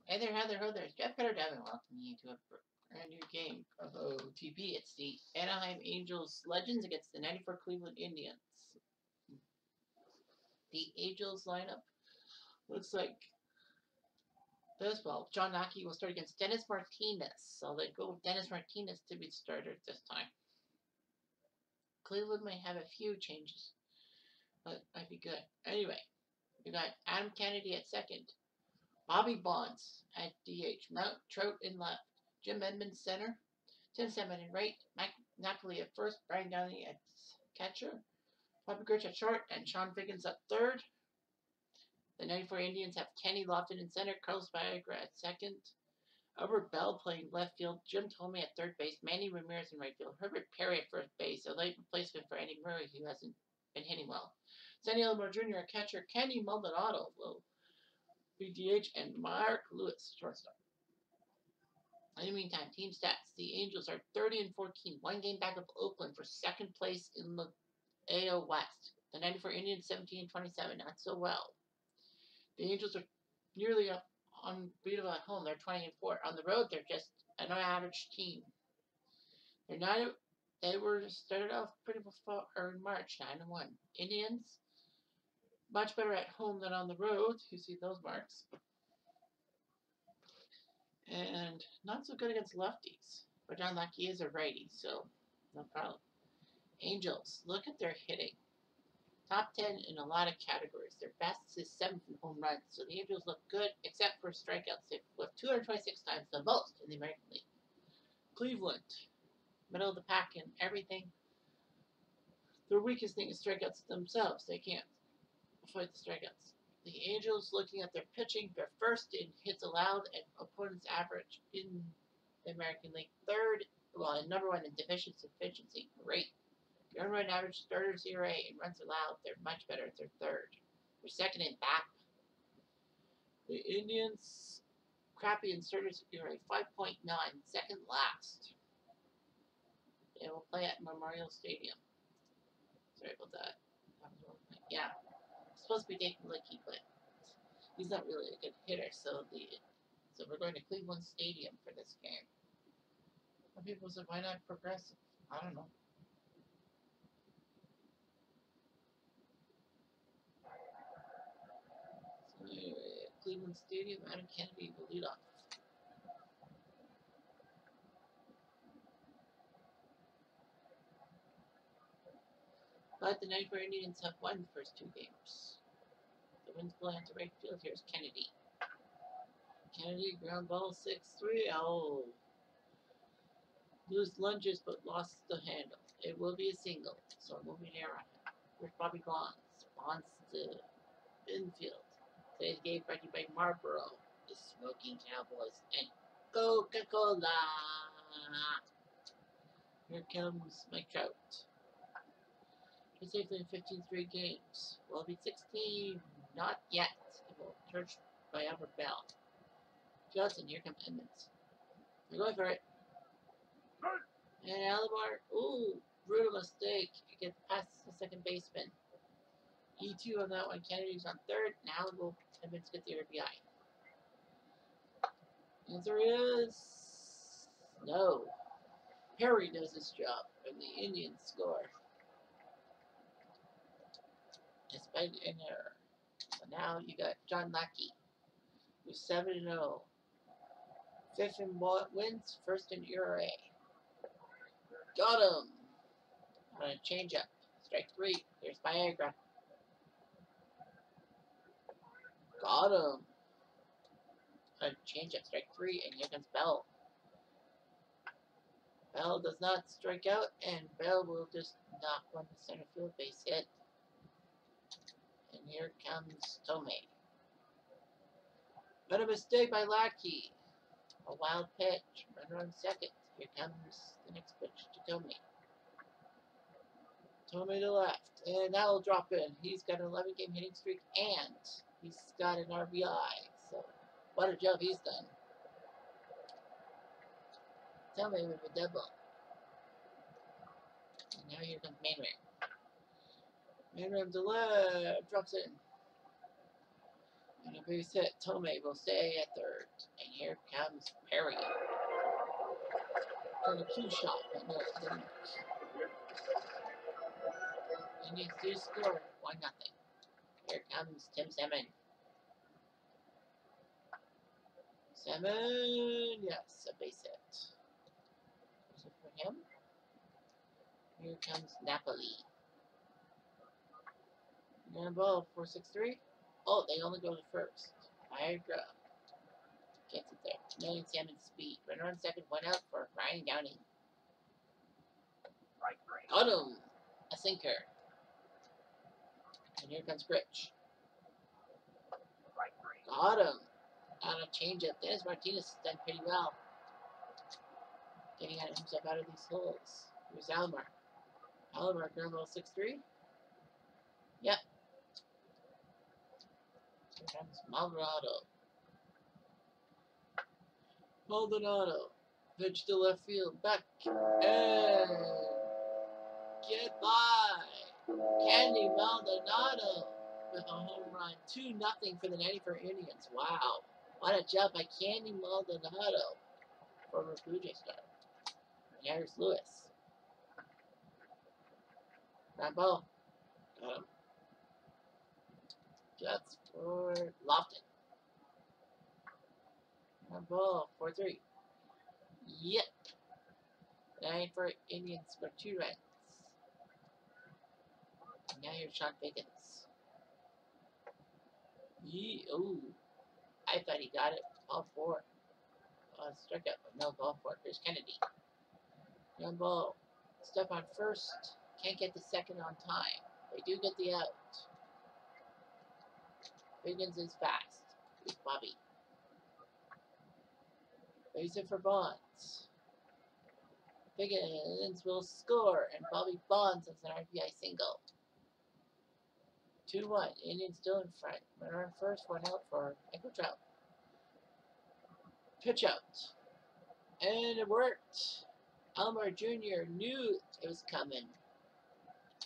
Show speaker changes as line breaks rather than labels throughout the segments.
Hey there, Heather, ho there. Jeff Better Devin welcoming you to a brand new game of OOTP. It's the Anaheim Angels Legends against the 94 Cleveland Indians. The Angels lineup looks like this. Well, John Naki will start against Dennis Martinez. So they go with Dennis Martinez to be the starter this time. Cleveland may have a few changes, but might be good. Anyway, we got Adam Kennedy at second. Bobby Bonds at DH. Mount Trout in left. Jim Edmonds center. Tim Salmon at right. Mike Napoli at first. Brian Downey at catcher. Bobby Grich at short. And Sean Figgins at third. The 94 Indians have Kenny Lofton in center. Carlos Viagra at second. Albert Bell playing left field. Jim Thome at third base. Manny Ramirez in right field. Herbert Perry at first base. A late replacement for Eddie Murray, who hasn't been hitting well. Sonny Elmore Jr. at catcher. Kenny Maldonado will be DH. And Mark Lewis, shortstop. In the meantime, team stats. The Angels are 30-14, one game back of Oakland for second place in the AL West. The 94 Indians 17-27, not so well. The Angels are nearly unbeatable at home. They're 20-4. On the road, they're just an average team. They were started off pretty before in March, 9-1. Indians much better at home than on the road. You see those marks. And not so good against lefties. But John Lackey is a righty, so no problem. Angels, look at their hitting. Top 10 in a lot of categories. Their best is 7th in home runs, so the Angels look good, except for strikeouts. They've left 226 times, the most in the American League. Cleveland, middle of the pack in everything. Their weakest thing is strikeouts themselves. They can't fight the strikeouts. The Angels, looking at their pitching, they're first in hits allowed and opponents' average in the American League. Number one in efficiency. Great. The earned run average, starters ERA, and runs allowed, they're much better. They're third. They're second in BAP. The Indians, crappy in starters ERA, 5.9, second last. They will play at Memorial Stadium. Sorry about that. Yeah. Supposed to be Dayton Licky, but he's not really a good hitter, so we're going to Cleveland Stadium for this game. Some people said, why not Progressive? I don't know. So anyway, Cleveland Stadium, Adam Kennedy will lead off. But the 94 Indians have won the first two games. The wind's blowing to right field. Here's Kennedy. Kennedy, ground ball, 6-3. Oh. Loose lunges, but lost the handle. It will be a single, so moving air on it. Here's Bobby Bonds. Bonds to infield. Today's game brought to you by Marlboro, the Smoking Cowboys, and Coca-Cola. Here comes Mike Trout. He's safely in 15 straight games. Will it be 16? Not yet. It will turn by Albert Bell. Johnson, here comes Edmonds. They're going for it. And Alomar, ooh, brutal mistake. He gets past the second baseman. E2 on that one. Kennedy's on third. Now Edmonds get the RBI. Answer is no. Perry does his job, and the Indians score. Despite an error. So now you got John Lackey, who's 7-0. Fifth in wins, first in ERA. Got him! On a changeup. Strike 3. Here's Viagra. Got him! On a changeup. Strike 3. And here comes Bell. Bell does not strike out, and Bell will just knock one to center field base hit. And here comes Thome. But a mistake by Lackey. A wild pitch. Runner on second. Here comes the next pitch to Thome. Thome to left. And that will drop in. He's got an 11-game hitting streak, and he's got an RBI. So, what a job he's done. Thome with a double. And now here comes Mainray. Mainray to left. Drops in. And a base hit. Tomei will stay at third. And here comes Perry. For the cue shot, but no, it didn't. Indians do score 1-0. Here comes Tim Salmon. Salmon, yes, a base hit. Is it for him? Here comes Napoli. Grand ball, 4-6-3. Oh, they only go to first. Viagra gets it there. Million Salmon speed. Runner on second, one out for Ryan Downing. Got him! A sinker. And here comes Gritch. Got him! On a changeup. Dennis Martinez has done pretty well. Getting himself out of these holes. Here's Alomar. Alomar, ground ball 6-3. Yep. Here comes Maldonado. Maldonado. Pitch to left field. Back. And get by. Candy Maldonado with a home run. 2-0 for the 94 Indians. Wow. What a job by Candy Maldonado. Former Blue Jay star. And here's Lewis. Ground ball. Got him. Jets for Lofton. Ground ball. 4-3. Yep. 94 Indians for 2 runs. And now here's Sean Pickens. Ooh. I thought he got it. Ball 4. Struck out, but no ball 4. Here's Kennedy. Ground ball. Step on first. Can't get the second on time. They do get the out. Pickens is fast. Here's Bobby. Base it for Bonds. Pickens will score, and Bobby Bonds has an RBI single. 2-1. Indians still in front. Runner on first, one out for Michael Trout. Pitch out. And it worked. Alomar Jr. knew it was coming.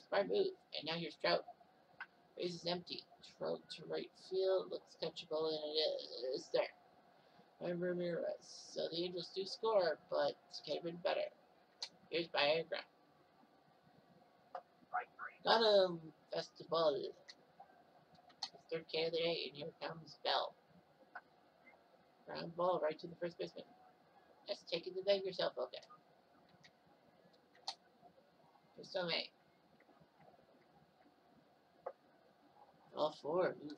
Smart move. And now here's Trout. Base is empty. Trout to right field. Looks catchable, and it is there. By Ramirez. So the Angels do score, but it could have been better. Here's Viagra. Got him. Festival. Third K of the day, and here comes Bell. Ground ball right to the first baseman. Just take it to bag yourself, okay. Just so May. All 4. Oof.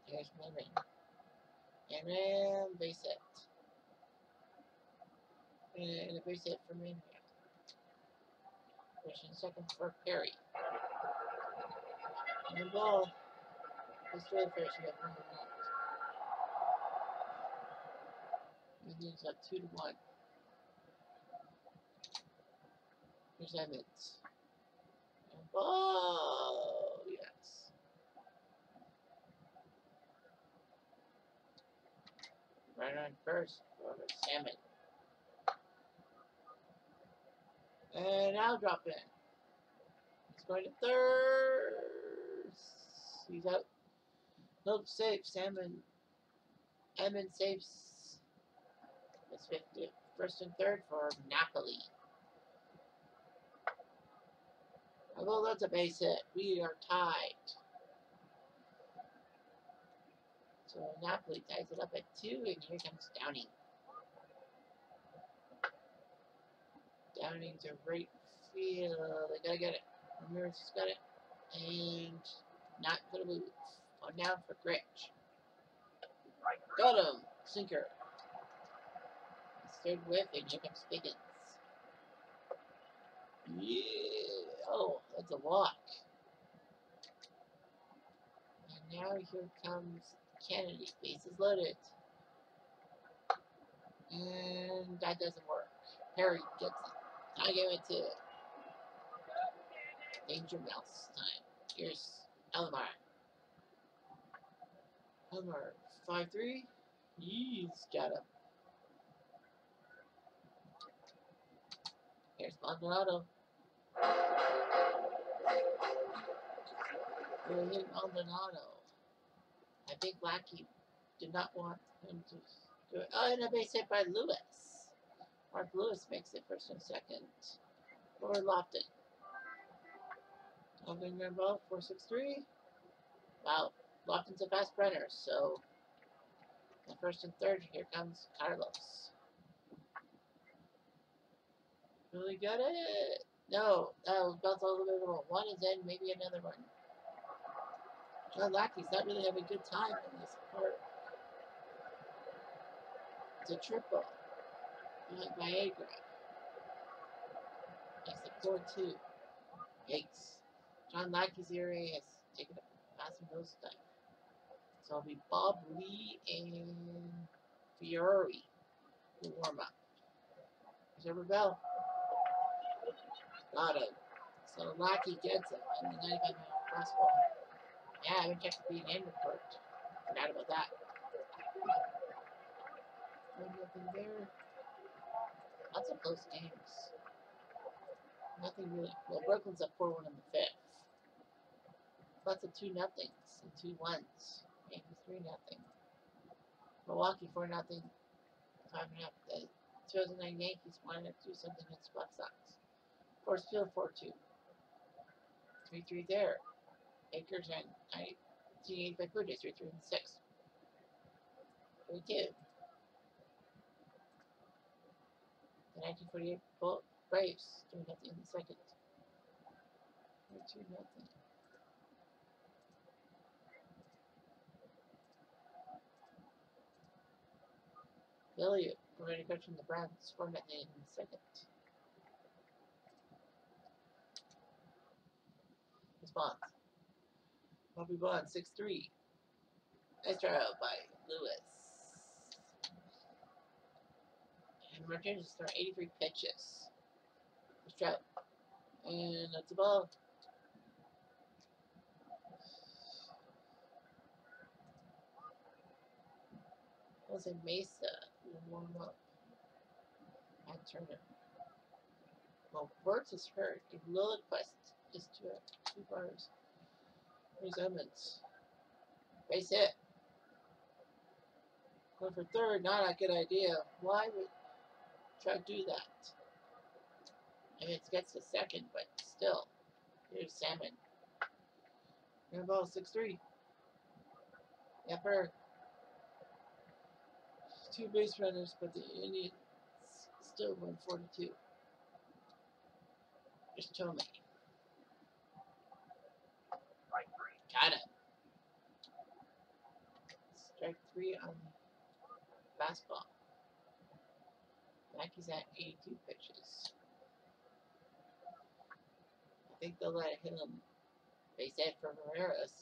There's Manman. Manman, base hit. And a base hit for Manman. Pushing second for Perry. And the ball. Let's throw the first. We have 1 out. Indians up 2-1. Here's Evans. And ball. Yes. Right on first for Salmon. And I'll drop in. He's going to third. He's out. Nope, safe. Salmon. Edmund saves. It's 50. First and third for Napoli. Although that's a base hit, we are tied. So Napoli ties it up at 2, and here comes Downing. Downing to right field. They gotta get it. Ramirez has got it. And not gonna move. On down for Gritch. Got him. Sinker. Third whiff, and here comes Pickens. Yeah. Oh, that's a walk. And now here comes Kennedy. Bases loaded. And that doesn't work. Perry gets it. I give it to Danger Mouse time. Here's Alomar. Alomar, 5-3. He's got him. Here's Maldonado. Maldonado. think Lackey did not want him to do it. Oh, and a base hit by Lewis. Mark Lewis makes it first and second. Or Lofton. Open your ball, 4-6-3. Wow, Lofton's a fast runner, so the first and third, here comes Carlos. Really got it. No, that was bounce all the way over. One is in, maybe another one. John Lackey's not really having a good time in this part. It's a triple. Viagra. Makes it 4-2. Yikes. John Lackey's area has taken a massive nosedive. So it'll be Bob Lee and Fiore who warm up. Here's a rebel. Got him. So Lackey gets it on the 95-mile fastball. Yeah, I haven't checked the B&N report. Forgot about that. Nothing there. Lots of close games. Nothing really. Well, Brooklyn's up 4-1 in the fifth. Lots of 2-0s and 2-1s. Yankees 3-0. Milwaukee 4-0. 5.5. The 2009 Yankees wanted to do something against Black Sox. Force Field 4-2. 3-3 there. Akers and 1985 Blue Jays 3-3 in the sixth. 3-2. The 1948 Braves 3-0 in the second. 2-0. Elliott, already coaching the Browns 4-0 in the second. Response. Bobby Bonds 6-3. Nice try out by Lewis. And Martinez is throwing 83 pitches. Nice try out. And that's the ball. Jose Mesa will warm up. And Turner. Well, Burks is hurt. If Lilliquist is 2 bars. Here's Edmonds. Base hit. Going for third, not a good idea. Why would try to do that? I mean, it gets to second, but still. Here's Salmon. Ground ball 6-3. Yepper. 2 base runners, but the Indians still win 4-2. Just tell me. Got it. Strike 3 on fastball. Mackey's at 82 pitches. I think they'll let it hit him. Base hit for Ramirez.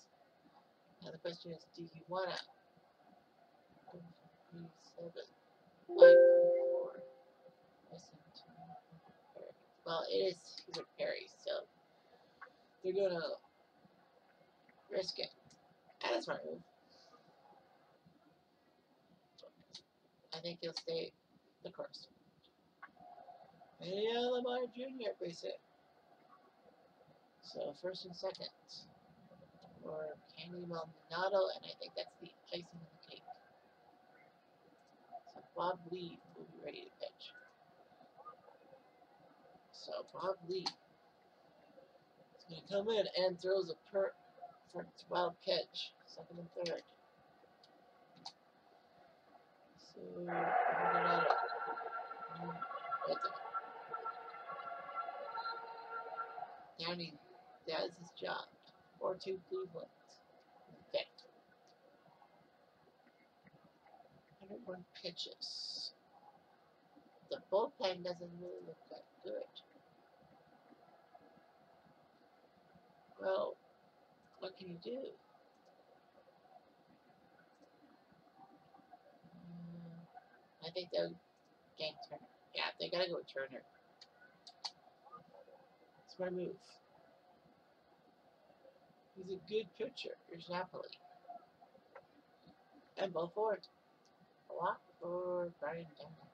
Now the question is, do you want to? 7, 5, 4. Well, it is Hubert Perry, so they're gonna risk it. And that's my move. I think he'll stay the course. And yeah, Lamar Jr. base hit. So first and second for Candy Maldonado, and I think that's the icing on the cake. So Bob Lee will be ready to pitch. So Bob Lee is going to come in and throws a perfect wild pitch, second and third. So Maldonado. Downey does his job. 4-2 Cleveland. Okay. 101 pitches. The bullpen doesn't really look that good. Well, what can you do? I think they'll gang Turner. Yeah, they gotta go with Turner. It's my move. He's a good pitcher. Here's Napoli. And both forward. A walk for Brian Downey.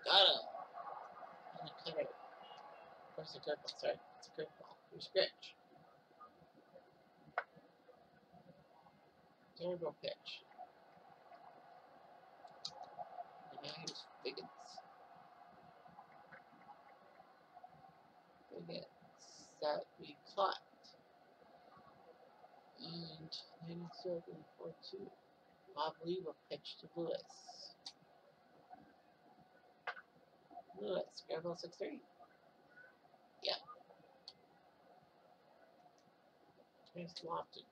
Got him. And a cutter. Where's the curveball? Sorry, it's a curveball. Here's Gritch. Terrible pitch. Now here's Biggins. That we caught. And then it's open for 2. Bob Lee will pitch to Lewis. Lewis, grab ball 6-3. Yep. Here's Lofton.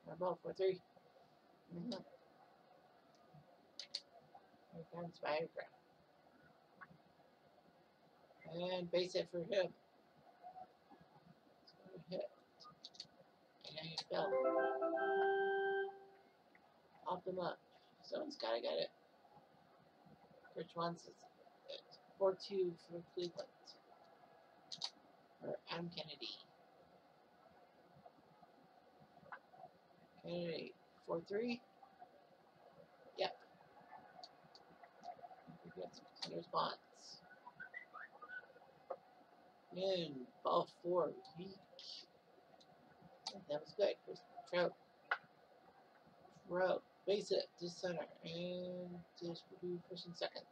Grab ball 4-3. Here comes Viagra. And base hit for him. It's going to hit. And now you fell. Pop him up. Someone's got to get it. Rich wants it. 4-2 for Cleveland. For Adam Kennedy. Kennedy. 4-3. Yep. There's Bonds. In ball 4. Weak. That was good. Here's Trout. Trout. Base it to center. And this will be first and second.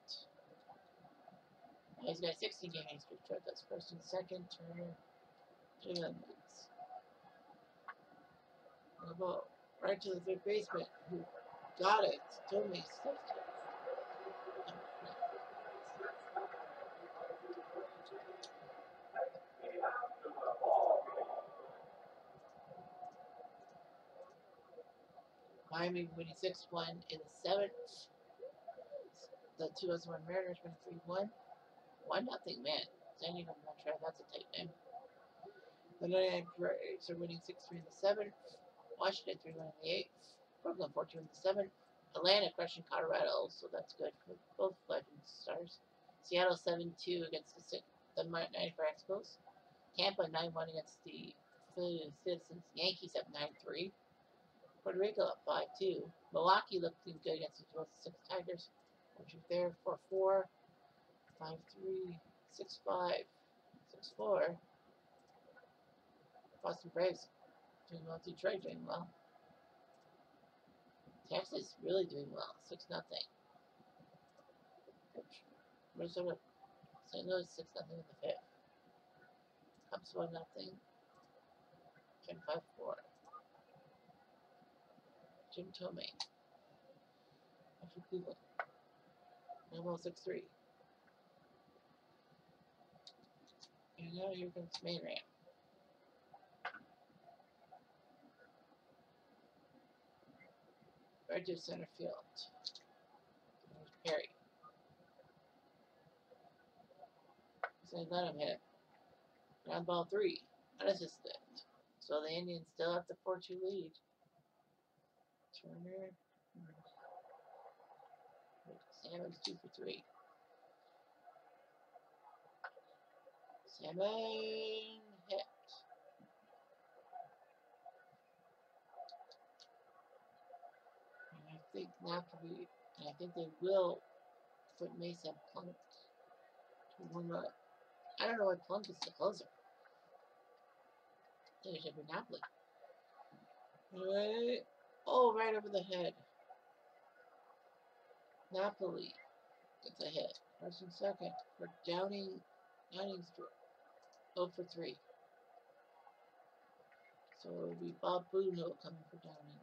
Now he's got 16 game history. Trout, that's first and second. Turner. Jones. The ball. Right to the third baseman. Who got it. Tommy stuffed it. Miami winning 6-1 in the 7th. The 2001 Mariners winning 3-1. 1-0, man. San Diego Montreal, that's a tight game. The 99 Braves are winning 6-3 in the 7th. Washington 3-1 in the 8th. Brooklyn 4-2 in the 7th. Atlanta crushing Colorado, so that's good for both Legends stars. Seattle 7-2 against the 94 Expos. Tampa 9-1 against the Citizens. Yankees up 9-3. Puerto Rico up 5-2. Milwaukee looking good against the 6 Tigers. Which is there 4-4. 5-3. 6-5. 6-4. Boston Braves doing well. Detroit doing well. Texas really doing well. 6-0. Minnesota, St. Louis 6-0 in the 5th. Cubs 1-0. And 5-4. Jim Tomei. After Cleveland. Now 6-3. And now here comes Mayram. Right to center field. There's Perry. So let him hit. Ground ball 3. Unassisted. So the Indians still have the 4-2 lead. Turner. Salmon's 2 for 3. Salmon hit. And I think Napoli, and I think they will put Mesa Plunk to warm up. I don't know why Plunk is the closer. I think it should be Napoli. Right. Oh, right over the head. Napoli gets a hit. First and second for Downing's 0 for 3. So it will be Bob Boone coming for Downing.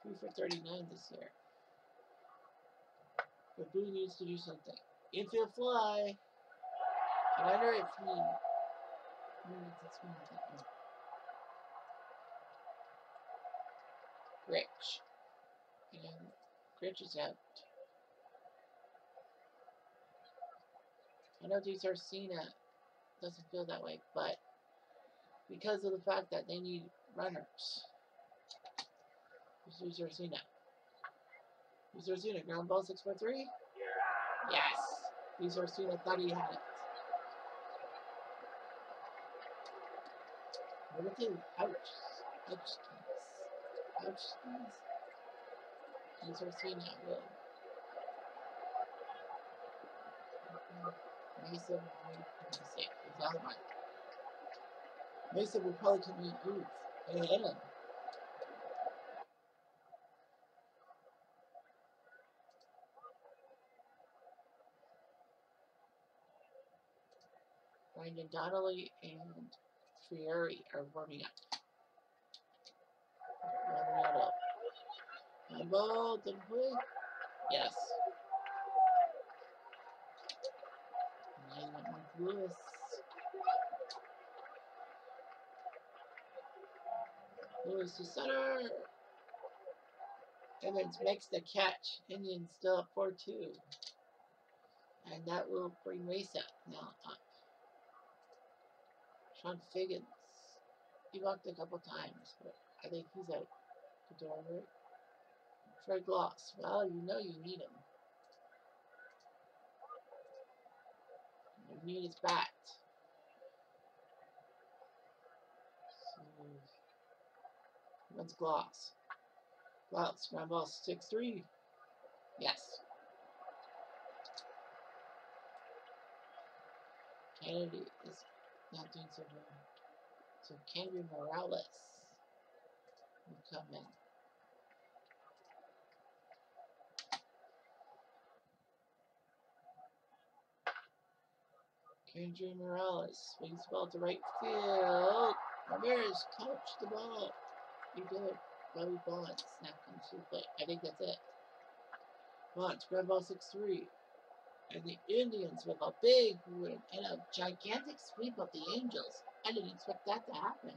Three for 39 this year. But Boone needs to do something. Infield fly. I wonder if he Rich. And Rich is out. I know DeSarcina doesn't feel that way, but because of the fact that they need runners. DeSarcina. DeSarcina, ground ball 6 for 3. Yes. DeSarcina thought he had it. What if ouch skis? Ouch skis. DeSarcina will. Mesa will wait for the save. The other one. Mesa will probably come in. Ooh, they hit him. Brandon Donnelly and Trieri are warming up. Ronaldo. And ball, didn't play? Yes. And that one's Lewis. Lewis to center. Evans makes the catch. Indians still up 4-2. And that will bring Mesa now up. Sean Figgins. He walked a couple times, but I think he's out the door, right? Fred Gloss. Well, you know you need him. You need his bat. So, what's Gloss? Gloss, ground ball 6-3. Yes. Kennedy is not doing so well. So Kendry Morales will come in. Kendry Morales swings the ball to right field. Ramirez touched the ball. He did. Bobby Bonds snap comes to the plate. I think that's it. Bonds, ground ball 6-3. And the Indians with a big win and a gigantic sweep of the Angels. I didn't expect that to happen.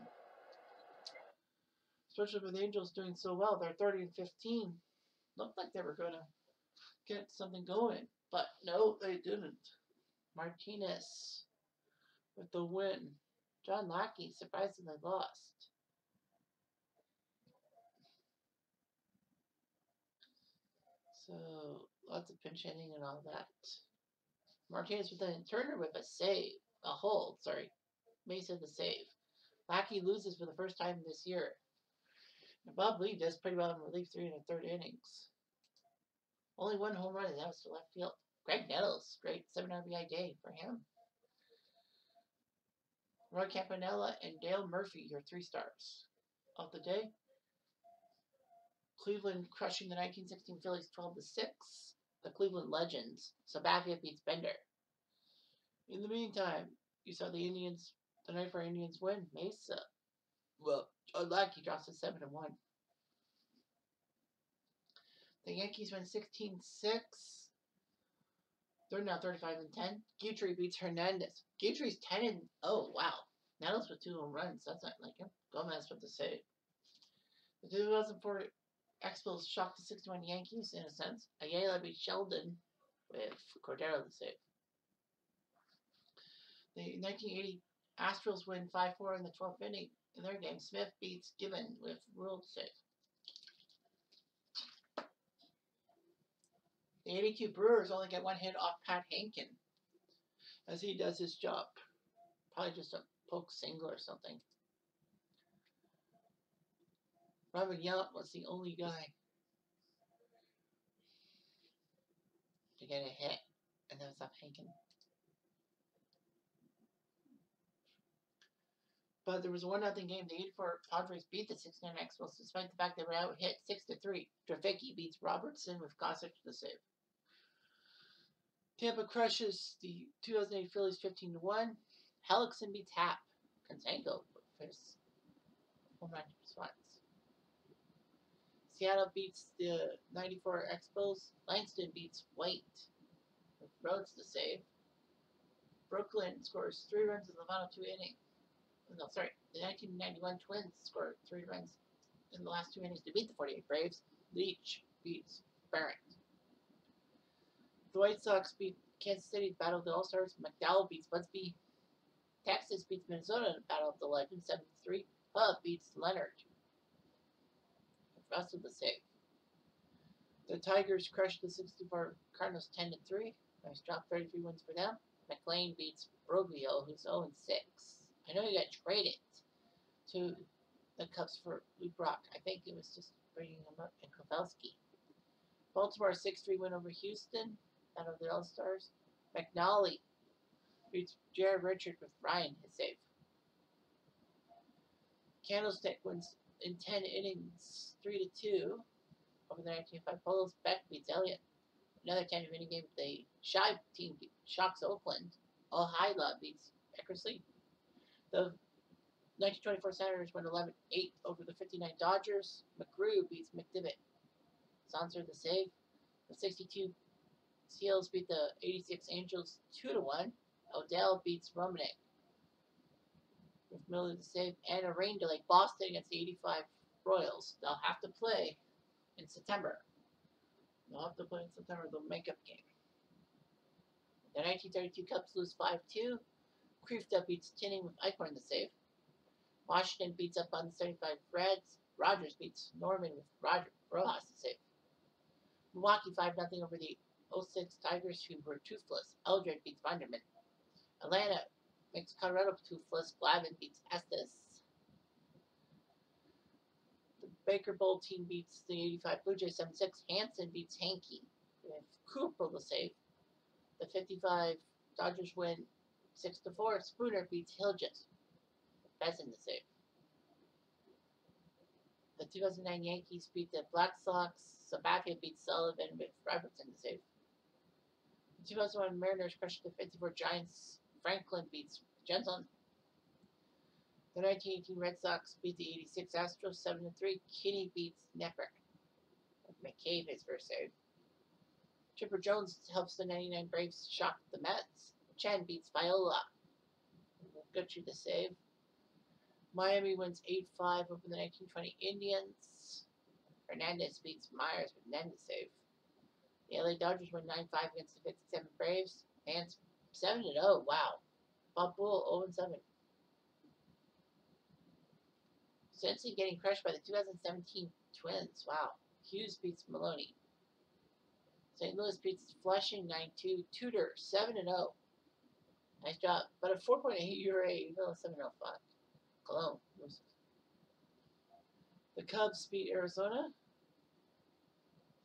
Especially with the Angels doing so well. They're 30-15. Looked like they were going to get something going. But no, they didn't. Martinez with the win. John Lackey surprisingly lost. So, lots of pinch hitting and all that. Martinez with a Turner with a save. A hold, sorry. Mesa the save. Lackey loses for the first time this year. And Bob Lee does pretty well in relief 3 and a third innings. Only one home run, and that was to left field. Greg Nettles, great 7 RBI day for him. Roy Campanella and Dale Murphy, your 3 stars of the day. Cleveland crushing the 1916 Phillies 12-6. The Cleveland Legends. Sabathia beats Bender. In the meantime, you saw the Indians, the night for Indians win. Mesa. Well, John Lackey drops to 7-1. The Yankees win 16-6. They're now 35-10. Guthrie beats Hernandez. Guthrie's 10-0. Wow. Nettles with 2 home runs. That's not like him. Gomez with the save. The 2004 Expos shocked the 61 Yankees in a sense. Ayala beat Sheldon with Cordero the save. The 1980 Astros win 5-4 in the 12th inning in their game. Smith beats Gibbon with Rule save. The 82 Brewers only get 1 hit off Pat Hankin as he does his job. Probably just a poke single or something. Robin Yelp was the only guy to get a hit, and that was off Hankin. But there was a 1-0 game. The 84 Padres beat the 69 Expos despite the fact they were out hit 6-3. Trafficki beats Robertson with Gossett the save. Tampa crushes the 2008 Phillies 15-1. Hellickson beats Happ. Contango for his home run response. Seattle beats the 94 Expos. Langston beats White with Rhodes to save. Brooklyn scores 3 runs in the final 2 innings. No, sorry. The 1991 Twins scored 3 runs in the last 2 innings to beat the 48 Braves. Leach beats Barrett. The White Sox beat Kansas City, Battle of the All-Stars. McDowell beats Budsby. Texas beats Minnesota in Battle of the Legends, 7-3. Hub beats Leonard. Russell the save. The Tigers crushed the 64 Cardinals 10-3. Nice job, 33 wins for them. McLean beats Broglio, who's 0-6. I know you got traded to the Cubs for Luke Brock. I think it was just bringing him up, and Pavelski. Baltimore 6-3 win over Houston. Out of the All-Stars. McNally beats Jared Richard with Ryan, his save. Candlestick wins in 10 innings, 3-2 over the 1905 Polos. Beck beats Elliott. Another 10-inning game with the Shive team shocks Oakland. Ohio beats Eckersley. The 1924 Senators win 11-8 over the 59 Dodgers. McGrew beats McDivitt. Sanser the save. The 62 Seals beat the 86 Angels 2-1. Odell beats Romanek with Miller the save. And a rain delay. Boston against the 85 Royals. They'll have to play in September. They'll have to play in September, the makeup game. The 1932 Cubs lose 5-2. Kreefta beats Tinning with Eichhorn the save. Washington beats up on the 75 Reds. Rogers beats Norman with Rojas the save. Milwaukee 5-0 over the 06 Tigers, who were toothless. Eldred beats Bunderman. Atlanta makes Colorado toothless. Glavin beats Estes. The Baker Bowl team beats the 85 Blue Jays 7-6. Hansen beats Hankey with Cooper the save. The 55 Dodgers win 6-4. Spooner beats Hilgis. Bezin the save. The 2009 Yankees beat the Black Sox. Sabathia beats Sullivan with Robertson the save. The 2001 Mariners crushed the 54 Giants. Franklin beats Jensen. The 1918 Red Sox beat the 86 Astros 7-3. Kinney beats Nepper. McCabe his first save. Chipper Jones helps the 99 Braves shock the Mets. Chen beats Viola. Gucci the save. Miami wins 8-5 over the 1920 Indians. Hernandez beats Myers with Nen the save. The LA Dodgers win 9-5 against the 57 Braves. Vance 7-0. Wow. Bob Bull 0-7. Cincy getting crushed by the 2017 Twins. Wow. Hughes beats Maloney. St. Louis beats Flushing 9-2. Tudor 7-0. Nice job. But a 4.8 ERA, even though 7-0. Fuck. Cologne loses. The Cubs beat Arizona.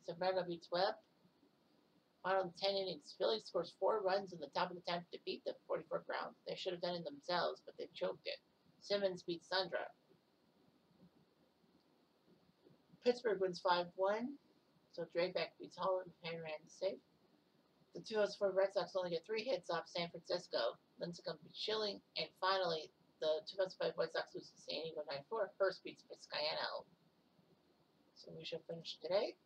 Zambrano beats Webb. Final 10 innings. Philly scores 4 runs in the top of the 10th to beat the 44 Browns. They should have done it themselves, but they choked it. Simmons beats Sandra. Pittsburgh wins 5-1. So Draybeck beats Holland with Hanran save. The 2004 Red Sox only get 3 hits off San Francisco. Lincecum beats Schilling. And finally, the 2005 White Sox lose to San Diego 9-4. Hurst beats Vizcaino. So we should finish today.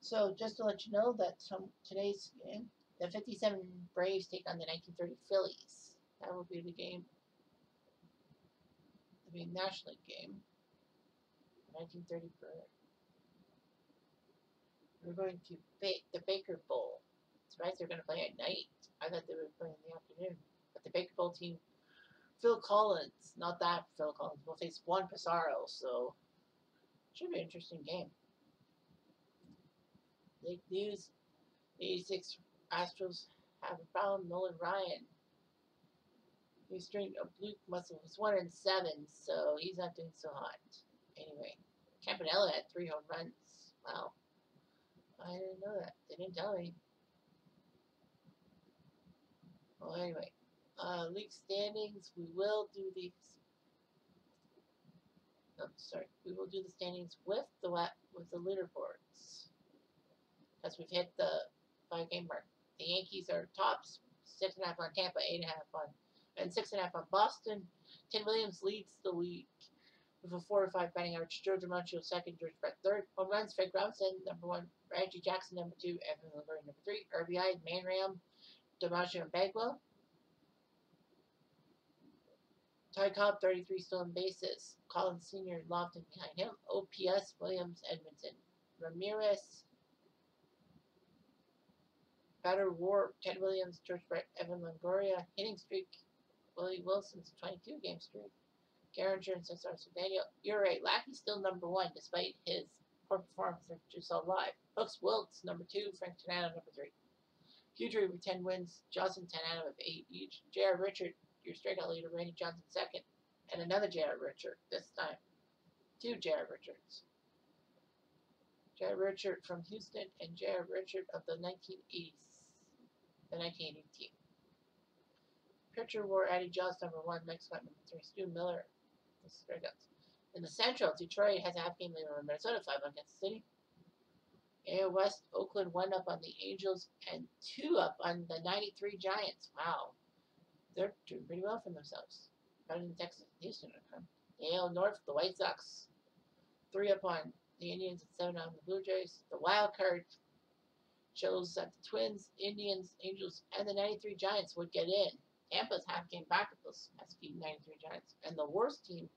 So just to let you know that today's game, the 57 Braves take on the 1930 Phillies. That will be the game. It'll be a National League game. 1930 Braves. We're going to the Baker Bowl. Surprised they're going to play at night. I thought they would play in the afternoon. But the Baker Bowl team, Phil Collins, not that Phil Collins, will face Juan Pizarro. So should be an interesting game. Lake news: the 86 Astros have found Nolan Ryan. He strained a oblique muscle. He's 1-7, so he's not doing so hot. Anyway, Campanella had 3 home runs. Wow. I didn't know that. They didn't tell me. Well, anyway, league standings. We will do these. We will do the standings with the leaderboards, because we've hit the 5-game mark. The Yankees are tops, 6.5 on Tampa, 8.5 on, and 6.5 on Boston. Ken Williams leads the league with a 4.5 batting average. Joe DiMaggio second, George Brett third. Home runs: Fred Robinson number 1, Reggie Jackson number 2, Evan Longoria number 3. RBI: Manram, DiMaggio, and Bagwell. Ty Cobb 33 stolen bases. Collins Sr. Lofton behind him. OPS: Williams, Edmondson, Ramirez. Batter WAR: Ted Williams, George Brett, Evan Longoria. Hitting streak: Willie Wilson's 22-game streak. Garinger and Cesar Daniel. ERA: Lackey's still number 1 despite his poor performance that you saw live. Hooks Wilkes number 2, Frank Tanano number 3. Hughery with 10 wins, Johnson Tanano with 8 each. J.R. Richard, your strikeout leader, Randy Johnson second, and another J.R. Richard this time. 2 J.R. Richards. J.R. Richard from Houston and J.R. Richard of the 1980s, the 1980 team. Pitcher wore Eddie Jones #1, Mix went #3, Stu Miller. The strikeouts. In the Central, Detroit has a half game lead over Minnesota, 5-1 against the City. AL West, Oakland 1 up on the Angels and 2 up on the 93 Giants. Wow. They're doing pretty well for themselves. Better than Texas and Houston. AL North, the White Sox 3 up on the Indians and 7 on the Blue Jays. The wild card shows that the Twins, Indians, Angels, and the 93 Giants would get in. Tampa's half game back of those pesky 93 Giants. And the worst team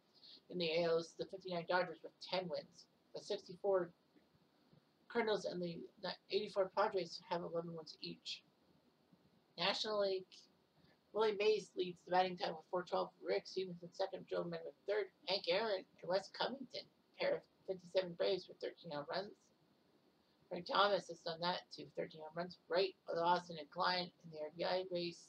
in the AL is the 59 Dodgers with 10 wins. The 64 Cardinals and the 84 Padres have 11 wins each. National League, Willie Mays leads the batting title with 412. Rick Stevenson second, Joe Mann with third. Hank Aaron and Wes Covington, pair of 57 Braves with 13 home runs. Frank Thomas has done that too, 13 home runs. Wright, Austin, and Klein in the RBI race.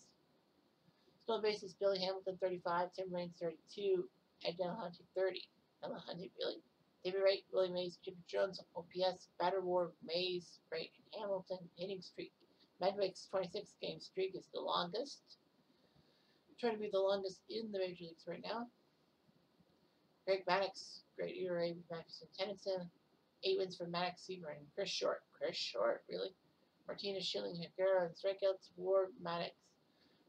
Stolen bases, Billy Hamilton 35, Tim Raines 32, Ed Delahunty 30. Delahunty, really? David Wright, Willie Mays, Chipper Jones, OPS, batter war, Mays, Wright, and Hamilton. Hitting streak. Medwick's 26 game streak is the longest. Trying to be the longest in the major leagues right now. Greg Maddux, great ERA with Maddux and Tennyson. 8 wins for Maddux, Seaver, and Chris Short. Chris Short, really? Martinez, Schilling, Higuera, and strikeouts. Ward, Maddux,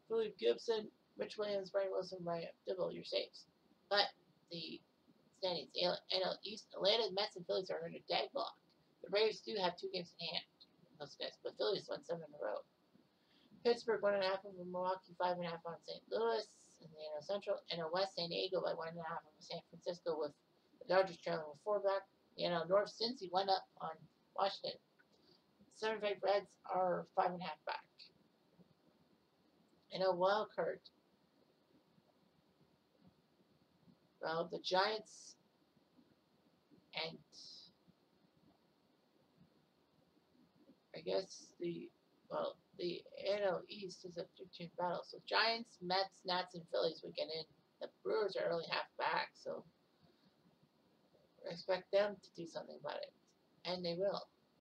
Philip Gibson, Rich Williams, Brian Wilson, Ryan Dibble, your saves. But the standings, NL East, Atlanta, Mets, and Phillies are in a deadlock. The Braves do have 2 games in hand, those guys, but Phillies won 7 in a row. Pittsburgh 1.5 over Milwaukee, 5.5 on St. Louis in the NL Central. NL West, San Diego by 1.5 over San Francisco with the Dodgers trailing with 4 back. The NL North, Cincy 1 up on Washington. 7-5 Reds are 5.5 back. NL wild card. Well, the Giants and I guess the NL East is a 15 battle. So Giants, Mets, Nats, and Phillies would get in. The Brewers are only half back, so I expect them to do something about it. And they will.